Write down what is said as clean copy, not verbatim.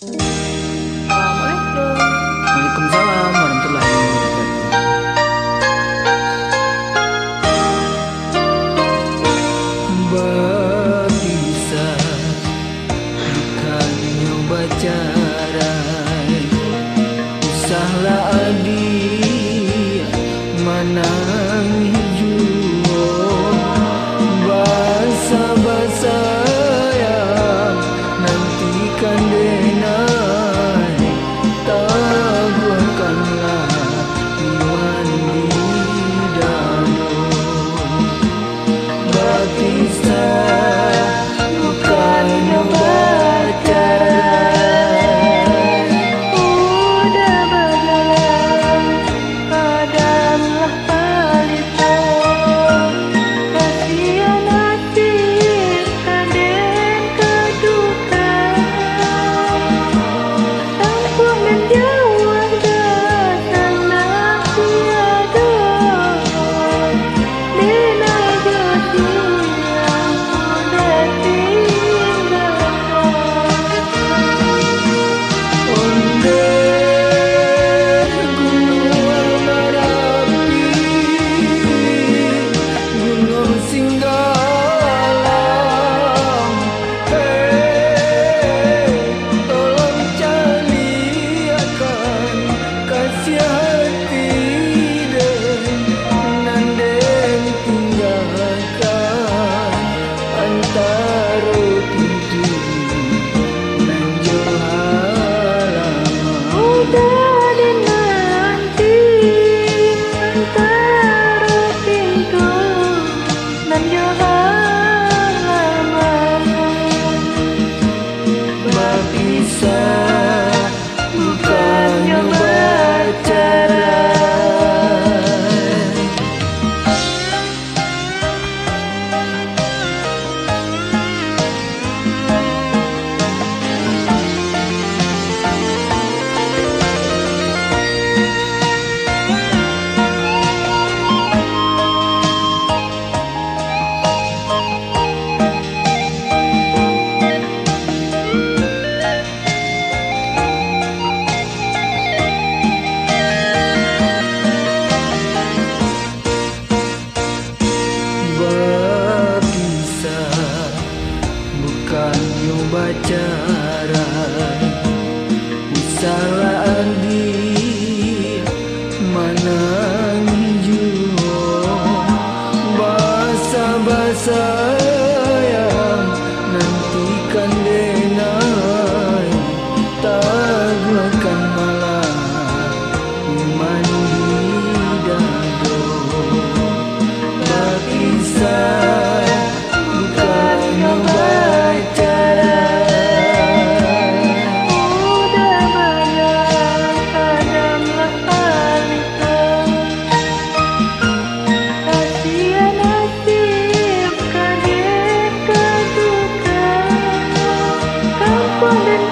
Assalamualaikum. Waalaikumsalam warahmatullahi wabarakatuh. Bisa bukan nyoba cara, usahlah adi manang hijau basa-basa ya nantikan denai taburkanlah iman di dado batisa bukan nyoba cara. Udah berjalan, padamlah pelita. Kasihan nasib kaden keduka. Kampung dan Jawa dasana tiada. Dena jodiang udah tinggalkan. Onde gunung Merapi, gunung Singgalang, tolong caliakan kasih hati den nanden tinggalkan antara tidur nan jauh halaman. Udah dinanti antara pintu dan halaman. Bisa bukan nyoba cara. Bisa bukan nyoba cara, usahlah adi manang hijau basa-basa yang nantikan denai taguakan malah iman di dado bisa bukan nyoba cara. Udah banyak padamlah pelita. Kasihan nasib kaden keduka. Kampung dan